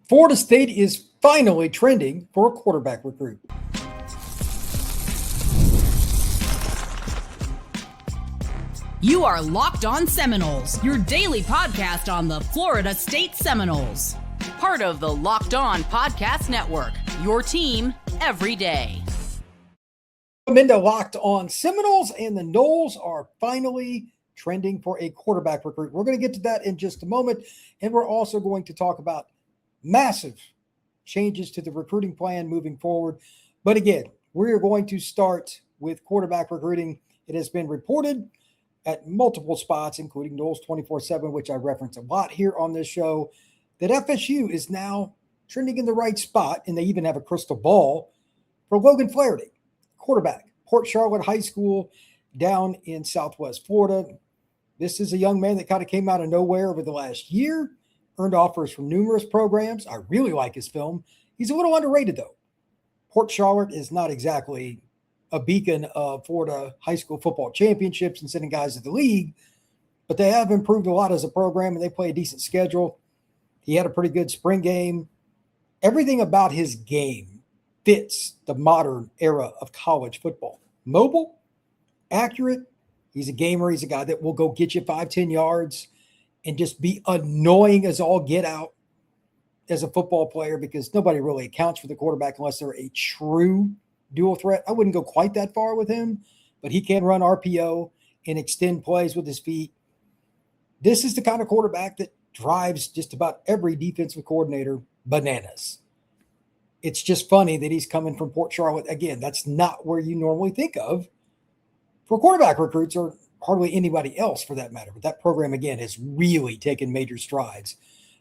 Florida State is finally trending for a quarterback recruit. You are Locked On Seminoles, your daily podcast on the Florida State Seminoles. Part of the Locked On Podcast Network, your team every day. Welcome into Locked On Seminoles, and the Noles are finally trending for a quarterback recruit. We're going to get to that in just a moment, and we're also going to talk about massive changes to the recruiting plan moving forward. But again, we're going to start with quarterback recruiting. It has been reported at multiple spots, including Noles 24/7, which I reference a lot here on this show, that FSU is now trending in the right spot, and they even have a crystal ball for Logan Flaherty, quarterback, Port Charlotte High School down in Southwest Florida. This is a young man that kind of came out of nowhere over the last year, earned offers from numerous programs. I really like his film. He's a little underrated, though. Port Charlotte is not exactly a beacon of Florida high school football championships and sending guys to the league, but they have improved a lot as a program, and they play a decent schedule. He had a pretty good spring game. Everything about his game fits the modern era of college football. Mobile, accurate. He's a gamer. He's a guy that will go get you 5-10 yards and just be annoying as all get out as a football player, because nobody really accounts for the quarterback unless they're a true dual threat. I wouldn't go quite that far with him, but he can run RPO and extend plays with his feet. This is the kind of quarterback that drives just about every defensive coordinator bananas. It's just funny that he's coming from Port Charlotte. Again, that's not where you normally think of for quarterback recruits, or hardly anybody else for that matter. But that program, again, has really taken major strides.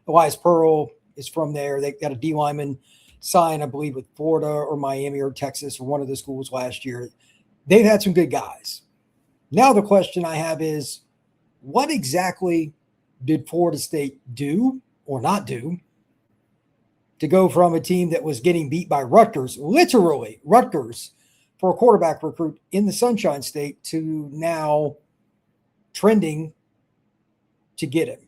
Elias Pearl is from there. They got a D lineman sign, I believe, with Florida or Miami or Texas or one of the schools last year. They've had some good guys. Now the question I have is, what exactly did Florida State do or not do to go from a team that was getting beat by Rutgers, literally Rutgers, for a quarterback recruit in the Sunshine State, to now trending to get him?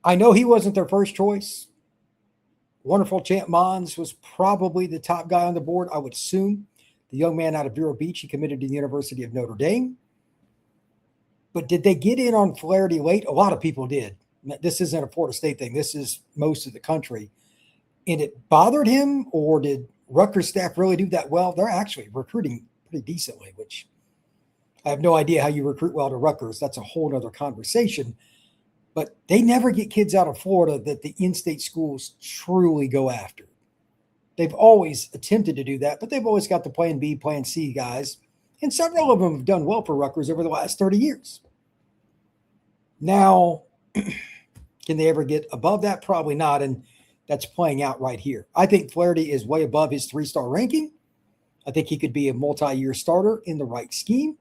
I know he wasn't their first choice. Wonderful Champ Mons was probably the top guy on the board, I would assume. The young man out of Vero Beach, he committed to the University of Notre Dame. But did they get in on Flaherty late? A lot of people did. This isn't a Florida State thing. This is most of the country. And it bothered him, or did Rutgers staff really do that well? They're actually recruiting pretty decently, which I have no idea how you recruit well to Rutgers. That's a whole other conversation. But they never get kids out of Florida that the in-state schools truly go after. They've always attempted to do that, but they've always got the plan B, plan C guys. And several of them have done well for Rutgers over the last 30 years. Now, can they ever get above that? Probably not, and that's playing out right here. I think Flaherty is way above his 3-star ranking. I think he could be a multi-year starter in the right scheme.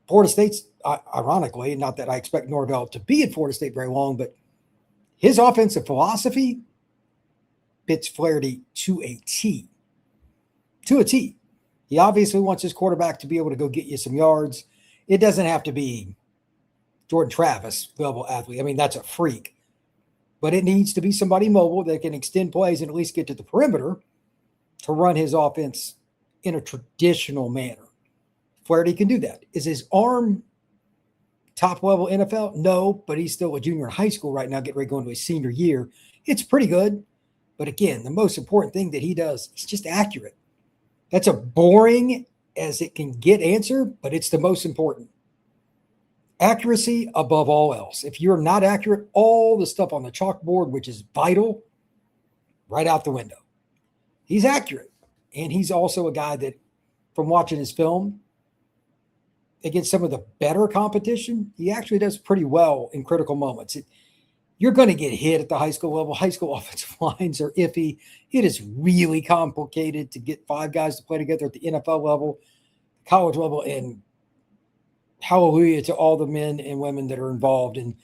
Florida State's, ironically, not that I expect Norvell to be at Florida State very long, but his offensive philosophy fits Flaherty to a T. To a T. He obviously wants his quarterback to be able to go get you some yards. It doesn't have to be Jordan Travis level athlete. I mean, that's a freak. But it needs to be somebody mobile that can extend plays and at least get to the perimeter to run his offense in a traditional manner. Flaherty can do that. Is his arm top level NFL? No, but he's still a junior in high school right now, getting ready to go into his senior year. It's pretty good. But again, the most important thing that he does is just accurate. That's a boring as it can get answer, but it's the most important. Accuracy above all else. If you're not accurate, all the stuff on the chalkboard, which is vital, right out the window. He's accurate. And he's also a guy that, from watching his film, against some of the better competition, he actually does pretty well in critical moments. You're going to get hit at the high school level. High school offensive lines are iffy. It is really complicated to get 5 guys to play together at the NFL level, college level, and hallelujah to all the men and women that are involved in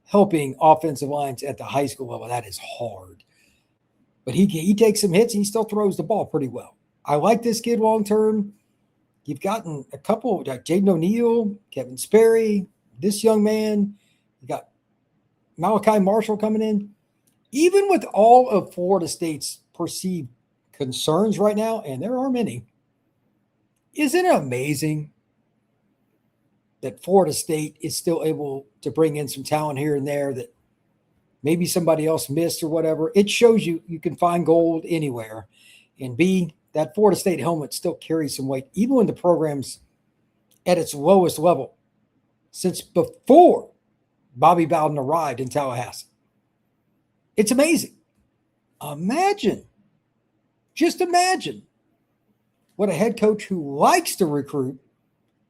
helping offensive lines at the high school level. That is hard. But he takes some hits and he still throws the ball pretty well. I like this kid long term. You've gotten a couple, like Jaden O'Neal, Kevin Sperry, this young man. You got Malachi Marshall coming in. even with all of Florida State's perceived concerns right now, and there are many, isn't it amazing that Florida State is still able to bring in some talent here and there that maybe somebody else missed or whatever? It shows you can find gold anywhere. And B, that Florida State helmet still carries some weight, even when the program's at its lowest level since before Bobby Bowden arrived in Tallahassee. It's amazing. Just imagine what a head coach who likes to recruit,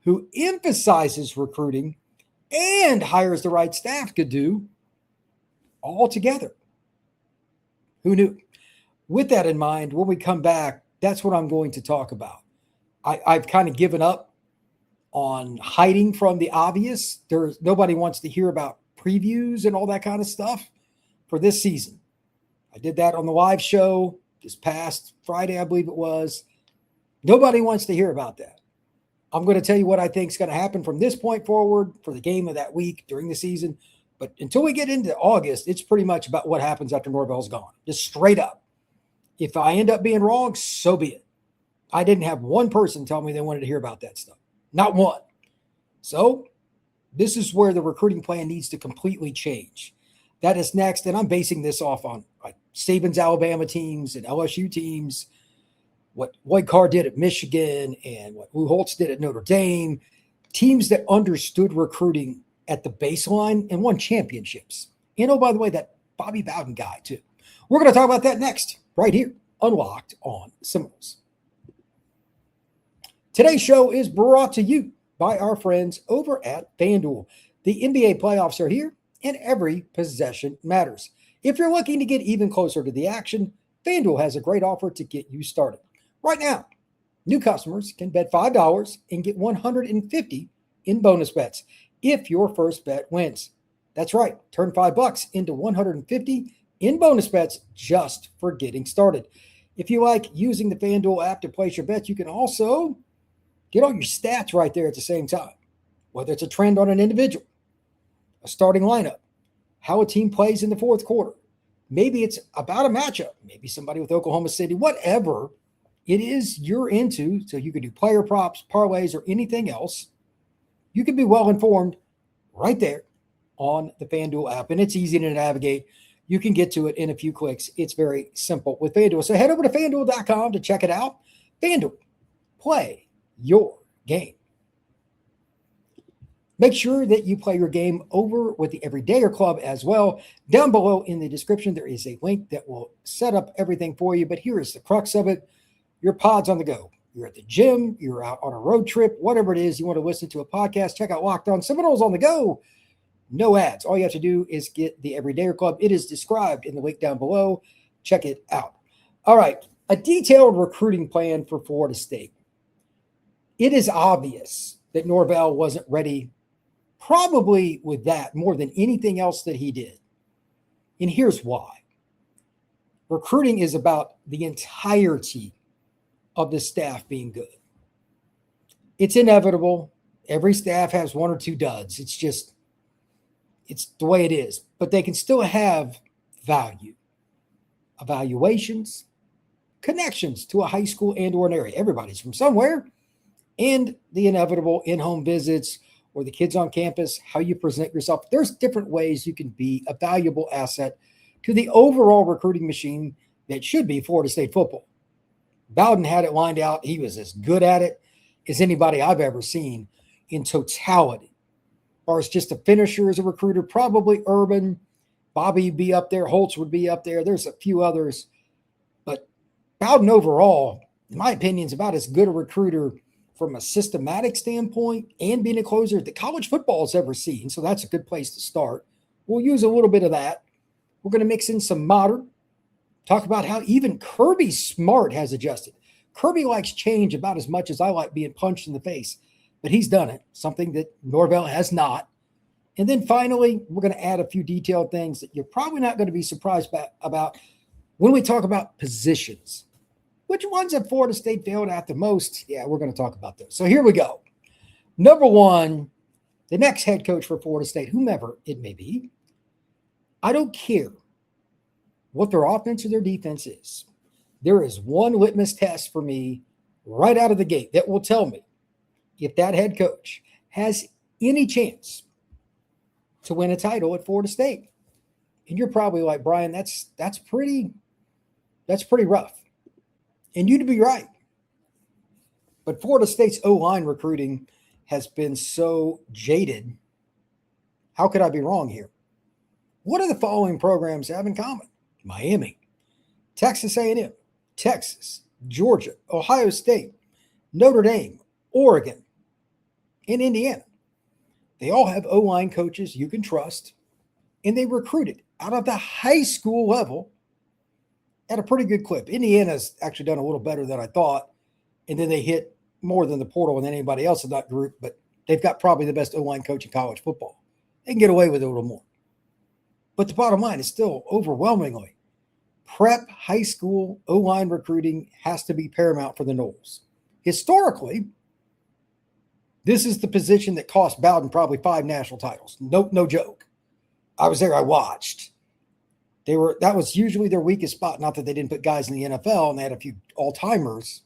who emphasizes recruiting, and hires the right staff could do all together. Who knew? With that in mind, when we come back, that's what I'm going to talk about. I've kind of given up on hiding from the obvious. Nobody wants to hear about previews and all that kind of stuff for this season. I did that on the live show this past Friday, I believe it was. Nobody wants to hear about that. I'm going to tell you what I think is going to happen from this point forward for the game of that week during the season. But until we get into August, it's pretty much about what happens after Norvell's gone. Just straight up. If I end up being wrong, so be it. I didn't have one person tell me they wanted to hear about that stuff. Not one. So this is where the recruiting plan needs to completely change. That is next. And I'm basing this off on like Saban's Alabama teams and LSU teams, what Lloyd Carr did at Michigan and what Lou Holtz did at Notre Dame, teams that understood recruiting at the baseline and won championships. And oh, by the way, that Bobby Bowden guy too. We're going to talk about that next, right here, Unlocked on Seminoles. Today's show is brought to you by our friends over at FanDuel. The NBA playoffs are here, and every possession matters. If you're looking to get even closer to the action, FanDuel has a great offer to get you started. Right now, new customers can bet $5 and get $150 in bonus bets if your first bet wins. That's right, turn $5 into $150 in bonus bets just for getting started. If you like using the FanDuel app to place your bets, you can also get all your stats right there at the same time, whether it's a trend on an individual, a starting lineup, how a team plays in the fourth quarter. Maybe it's about a matchup, maybe somebody with Oklahoma City, whatever it is you're into. So you can do player props, parlays, or anything else. You can be well informed right there on the FanDuel app, and it's easy to navigate. You can get to it in a few clicks. It's very simple with FanDuel. So head over to FanDuel.com to check it out. FanDuel, play your game. Make sure that you play your game over with the Everydayer Club as well. Down below in the description, there is a link that will set up everything for you. But here is the crux of it. Your pod's on the go. You're at the gym, you're out on a road trip, whatever it is, you want to listen to a podcast, check out Locked On Seminoles on the go. No ads. All you have to do is get the Everydayer Club. It is described in the link down below. Check it out. All right. A detailed recruiting plan for Florida State. It is obvious that Norvell wasn't ready, probably with that more than anything else that he did. And here's why. Recruiting is about the entirety of the staff being good. It's inevitable. Every staff has one or two duds. It's the way it is. But they can still have value, evaluations, connections to a high school and or an area. Everybody's from somewhere. And the inevitable in-home visits or the kids on campus, how you present yourself. There's different ways you can be a valuable asset to the overall recruiting machine that should be Florida State football. Bowden had it lined out. He was as good at it as anybody I've ever seen in totality. As far as just a finisher as a recruiter, probably Urban, Bobby would be up there, Holtz would be up there. There's a few others. But Bowden overall, in my opinion, is about as good a recruiter from a systematic standpoint and being a closer that college football has ever seen. So that's a good place to start. We'll use a little bit of that. We're going to mix in some modern. Talk about how even Kirby Smart has adjusted. Kirby likes change about as much as I like being punched in the face, but he's done it, something that Norvell has not. And then finally, we're going to add a few detailed things that you're probably not going to be surprised about when we talk about positions. Which ones have Florida State failed at the most? Yeah, we're going to talk about those. So here we go. Number one, the next head coach for Florida State, whomever it may be, I don't care what their offense or their defense is. There is one litmus test for me right out of the gate that will tell me if that head coach has any chance to win a title at Florida State. And you're probably like, Brian, that's pretty rough. And you'd be right. But Florida State's O-line recruiting has been so jaded. How could I be wrong here? What do the following programs have in common? Miami, Texas A&M, Texas, Georgia, Ohio State, Notre Dame, Oregon, and Indiana. They all have O-line coaches you can trust, and they recruited out of the high school level at a pretty good clip. Indiana's actually done a little better than I thought, and then they hit more than the portal than anybody else in that group, but they've got probably the best O-line coach in college football. They can get away with it a little more. But the bottom line is still overwhelmingly prep high school O-line recruiting has to be paramount for the Noles. Historically, this is the position that cost Bowden probably 5 national titles. No joke. I was there. I watched. That was usually their weakest spot. Not that they didn't put guys in the NFL and they had a few all-timers,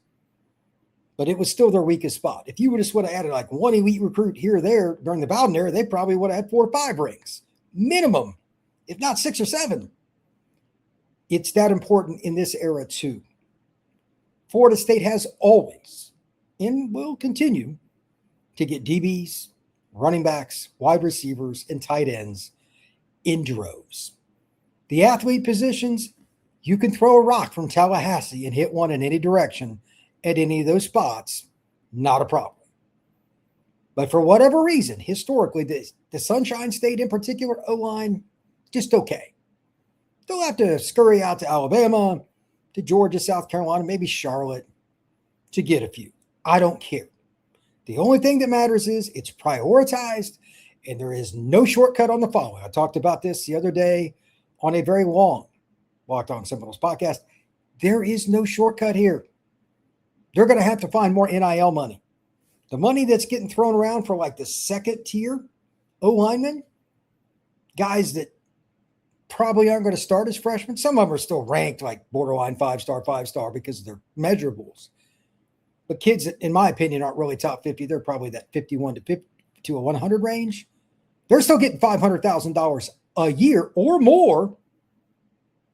but it was still their weakest spot. If you would have added like one elite recruit here or there during the Bowden era, they probably would have had 4 or 5 rings. Minimum, if not 6 or 7. It's that important in this era too. Florida State has always and will continue to get DBs, running backs, wide receivers, and tight ends in droves. The athlete positions, you can throw a rock from Tallahassee and hit one in any direction at any of those spots, not a problem. But for whatever reason, historically, the Sunshine State in particular, O-line, just okay. They'll have to scurry out to Alabama, to Georgia, South Carolina, maybe Charlotte to get a few. I don't care. The only thing that matters is it's prioritized, and there is no shortcut on the following. I talked about this the other day on a very long Locked On Seminoles podcast. There is no shortcut here. They're going to have to find more NIL money. The money that's getting thrown around for like the second tier O-linemen, guys that probably aren't going to start as freshmen. Some of them are still ranked like borderline 5-star because of their measurables. But kids that, in my opinion, aren't really top 50. They're probably that 51 to 100 range. They're still getting $500,000 a year or more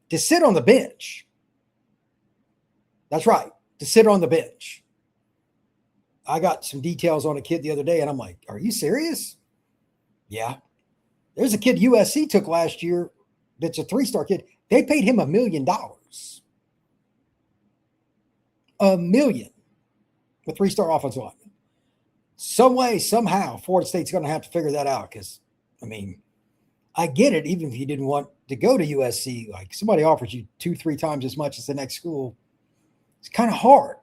to sit on the bench. That's right, to sit on the bench. I got some details on a kid the other day, and I'm like, are you serious? Yeah. There's a kid USC took last year that's a 3-star kid. They paid him $1 million. $1 million. A 3-star offensive lineman. Some way, somehow, Florida State's going to have to figure that out because, I mean, I get it, even if you didn't want to go to USC, like somebody offers you 2-3 times as much as the next school, it's kind of hard.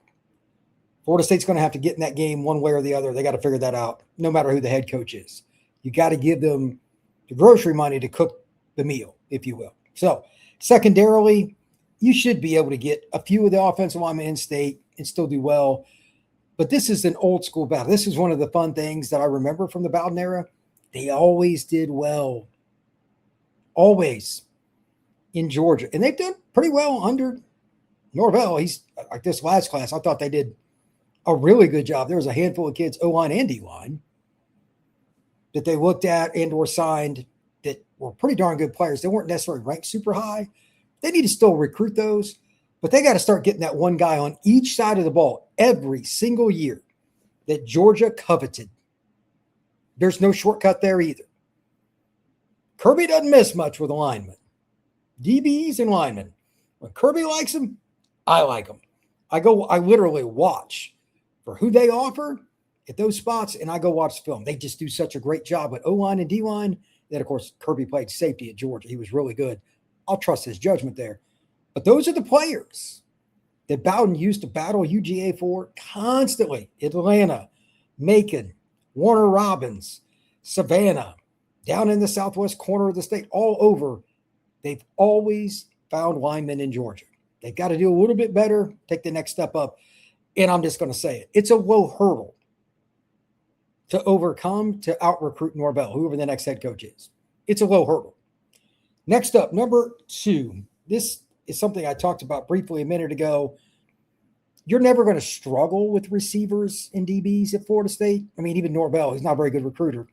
Florida State's going to have to get in that game one way or the other. They got to figure that out, no matter who the head coach is. You got to give them the grocery money to cook the meal, if you will. So, secondarily, you should be able to get a few of the offensive linemen in state and still do well. But this is an old school battle. This is one of the fun things that I remember from the Bowden era. They always did well. Always in Georgia. And they've done pretty well under Norvell. He's like this last class. I thought they did a really good job. There was a handful of kids, O-line and D-line, that they looked at and or signed that were pretty darn good players. They weren't necessarily ranked super high. They need to still recruit those. But they got to start getting that one guy on each side of the ball every single year that Georgia coveted. There's no shortcut there either. Kirby doesn't miss much with linemen. DBs and linemen. When Kirby likes them, I like them. I literally watch for who they offer at those spots, and I go watch the film. They just do such a great job with O-line and D-line. Then, of course, Kirby played safety at Georgia. He was really good. I'll trust his judgment there. But those are the players that Bowden used to battle UGA for constantly. Atlanta, Macon, Warner Robins, Savannah, down in the southwest corner of the state, all over. They've always found linemen in Georgia. They've got to do a little bit better, take the next step up. And I'm just going to say it. It's a low hurdle to overcome to out-recruit Norvell, whoever the next head coach is. It's a low hurdle. Next up, number 2. this is something I talked about briefly a minute ago. You're never going to struggle with receivers and DBs at Florida State. I mean, even Norvell, he's not a very good recruiter.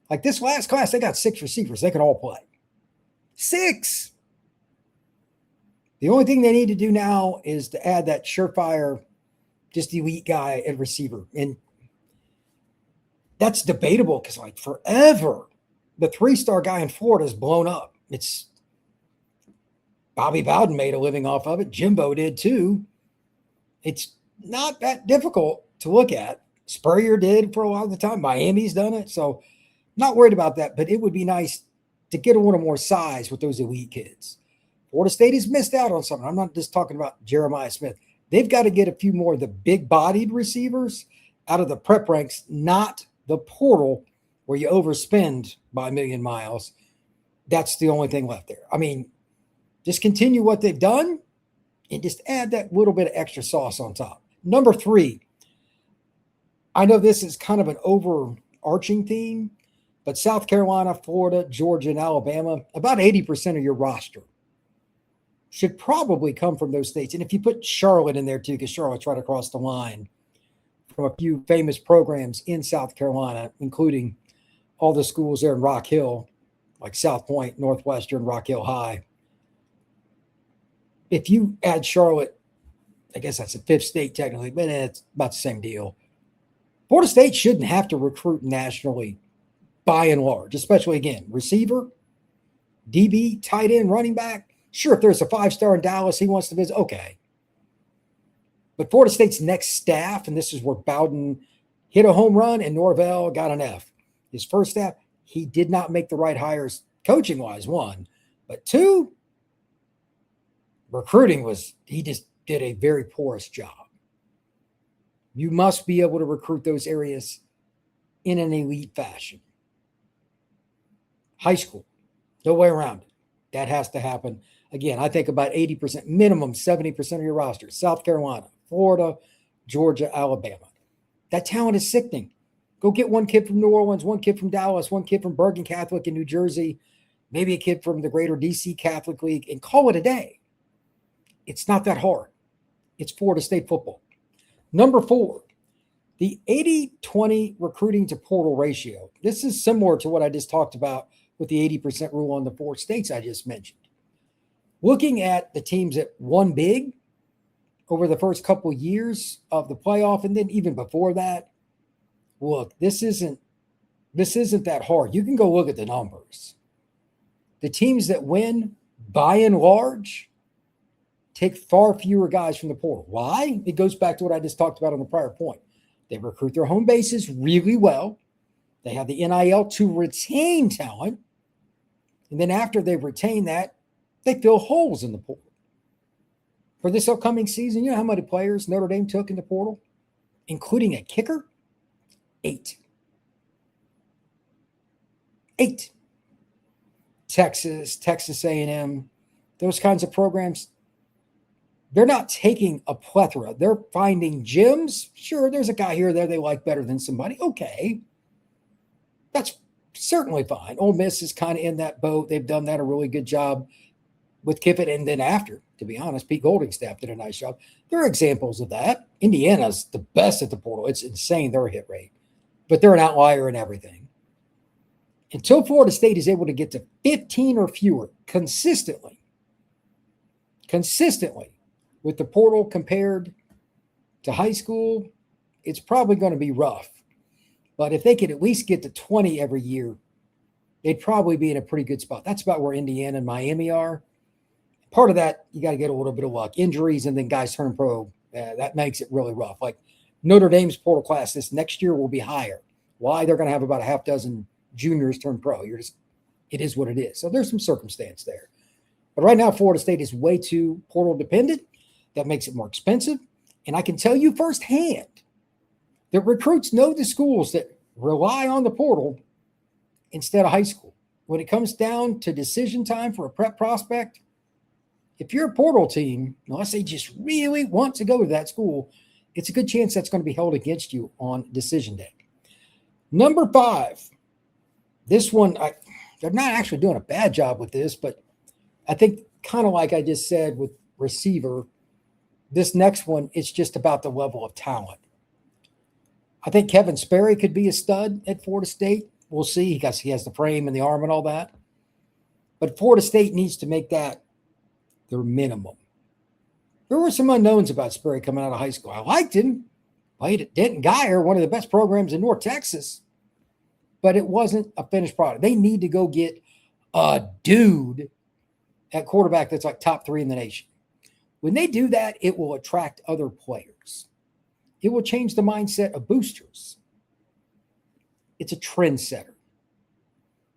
Like this last class, they got 6 receivers. They could all play. 6. The only thing they need to do now is to add that surefire, just elite guy at receiver. And that's debatable because, like, forever, the 3-star guy in Florida is blown up. It's Bobby Bowden made a living off of it. Jimbo did too. It's not that difficult to look at. Spurrier did for a lot of the time. Miami's done it. So not worried about that, but it would be nice to get a little more size with those elite kids. Florida State has missed out on something. I'm not just talking about Jeremiah Smith. They've got to get a few more of the big-bodied receivers out of the prep ranks, not the portal where you overspend by a million miles. That's the only thing left there. I mean, just continue what they've done and just add that little bit of extra sauce on top. Number 3, I know this is kind of an overarching theme, but South Carolina, Florida, Georgia, and Alabama, about 80% of your roster should probably come from those states. And if you put Charlotte in there too, because Charlotte's right across the line from a few famous programs in South Carolina, including all the schools there in Rock Hill, like South Point, Northwestern, Rock Hill High. If you add Charlotte, I guess that's the 5th state technically, but it's about the same deal. Florida State shouldn't have to recruit nationally by and large, especially, again, receiver, DB, tight end, running back. Sure, if there's a 5-star in Dallas, he wants to visit, okay. But Florida State's next staff, and this is where Bowden hit a home run and Norvell got an F. His first staff, he did not make the right hires coaching-wise, 1. But 2, recruiting he just did a very porous job. You must be able to recruit those areas in an elite fashion. High school, no way around it. That has to happen. Again, I think about 80%, minimum 70% of your roster. South Carolina, Florida, Georgia, Alabama. That talent is sickening. Go get one kid from New Orleans, one kid from Dallas, one kid from Bergen Catholic in New Jersey, maybe a kid from the greater DC Catholic League, and call it a day. It's not that hard. It's Florida State football. Number 4, the 80-20 recruiting to portal ratio. This is similar to what I just talked about with the 80% rule on the 4 states I just mentioned. Looking at the teams that won big over the first couple years of the playoff, and then even before that, look, this isn't that hard. You can go look at the numbers. The teams that win, by and large, take far fewer guys from the portal. Why? It goes back to what I just talked about on the prior point. They recruit their home bases really well. They have the NIL to retain talent. And then after they've retained that, they fill holes in the portal. For this upcoming season, you know how many players Notre Dame took in the portal, including a kicker? 8. 8. Texas A&M, those kinds of programs, they're not taking a plethora. They're finding gems. Sure, there's a guy here or there they like better than somebody. Okay. That's certainly fine. Ole Miss is kind of in that boat. They've done that a really good job with Kiffin. And then after, to be honest, Pete Golding's staff did a nice job. There are examples of that. Indiana's the best at the portal. It's insane, their hit rate. But they're an outlier in everything. Until Florida State is able to get to 15 or fewer consistently with the portal compared to high school, it's probably going to be rough. But if they could at least get to 20 every year, they'd probably be in a pretty good spot. That's about where Indiana and Miami are. Part of that, you got to get a little bit of luck. Injuries and then guys turn pro, that makes it really rough. Like Notre Dame's portal class this next year will be higher. Why? They're going to have about a half dozen juniors turn pro. It is what it is. So there's some circumstance there. But right now, Florida State is way too portal dependent. That makes it more expensive. And I can tell you firsthand that recruits know the schools that rely on the portal instead of high school. When it comes down to decision time for a prep prospect, if you're a portal team, unless they just really want to go to that school, it's a good chance that's going to be held against you on decision day. Number 5, this one, they're not actually doing a bad job with this, but I think kind of like I just said with receiver, this next one, it's just about the level of talent. I think Kevin Sperry could be a stud at Florida State. We'll see because he has the frame and the arm and all that. But Florida State needs to make that their minimum. There were some unknowns about Sperry coming out of high school. I liked him. Played at Denton Guyer, one of the best programs in North Texas. But it wasn't a finished product. They need to go get a dude at quarterback that's like top 3 in the nation. When they do that, it will attract other players. It will change the mindset of boosters. It's a trendsetter.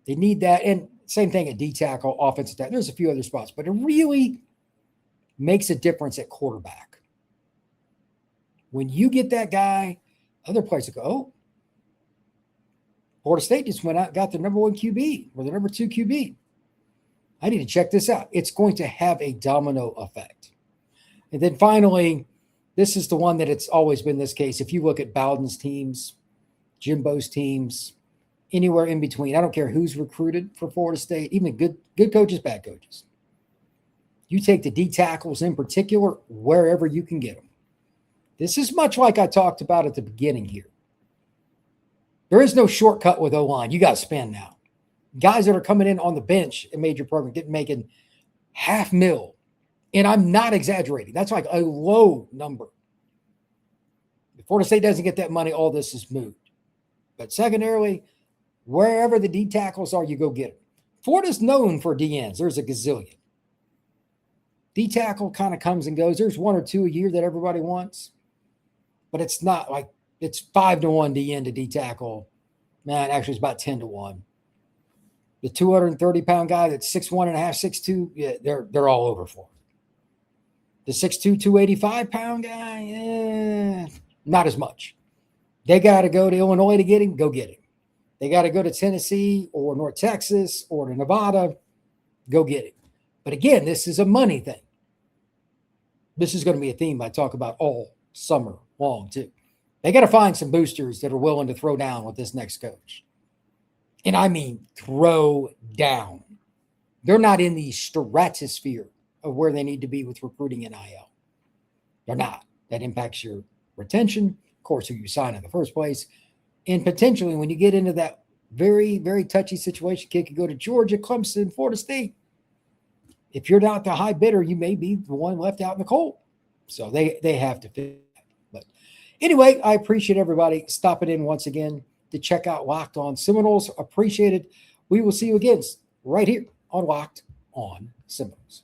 They need that. And same thing at D-tackle, offensive tackle. There's a few other spots, but it really makes a difference at quarterback. When you get that guy, other players go, oh, Florida State just went out and got the number 1 QB or the number 2 QB. I need to check this out. It's going to have a domino effect. And then finally, this is the one that it's always been this case. If you look at Bowden's teams, Jimbo's teams, anywhere in between, I don't care who's recruited for Florida State, even good coaches, bad coaches. You take the D tackles in particular, wherever you can get them. This is much like I talked about at the beginning here. There is no shortcut with O-line. You got to spend now. Guys that are coming in on the bench in major program making $500,000. And I'm not exaggerating. That's like a low number. If Florida State doesn't get that money, all this is moot. But secondarily, wherever the D tackles are, you go get them. Florida's known for DNs. There's a gazillion. D tackle kind of comes and goes. There's 1 or 2 a year that everybody wants. But it's not like it's 5-1 DN to D tackle. Man, actually, it's about 10-1. The 230-pound guy that's 6'1 and a half, 6'2, yeah, they're all over for him. The 6'2", 285-pound guy, not as much. They got to go to Illinois to get him, go get him. They got to go to Tennessee or North Texas or to Nevada, go get him. But again, this is a money thing. This is going to be a theme I talk about all summer long, too. They got to find some boosters that are willing to throw down with this next coach. And I mean throw down. They're not in the stratosphere of where they need to be with recruiting NIL. They're not. That impacts your retention, of course, who you sign in the first place. And potentially when you get into that very, very touchy situation, kid could go to Georgia, Clemson, Florida State. If you're not the high bidder, you may be the one left out in the cold. So they have to fit that. But anyway, I appreciate everybody stopping in once again to check out Locked On Seminoles. Appreciate it. We will see you again right here on Locked On Seminoles.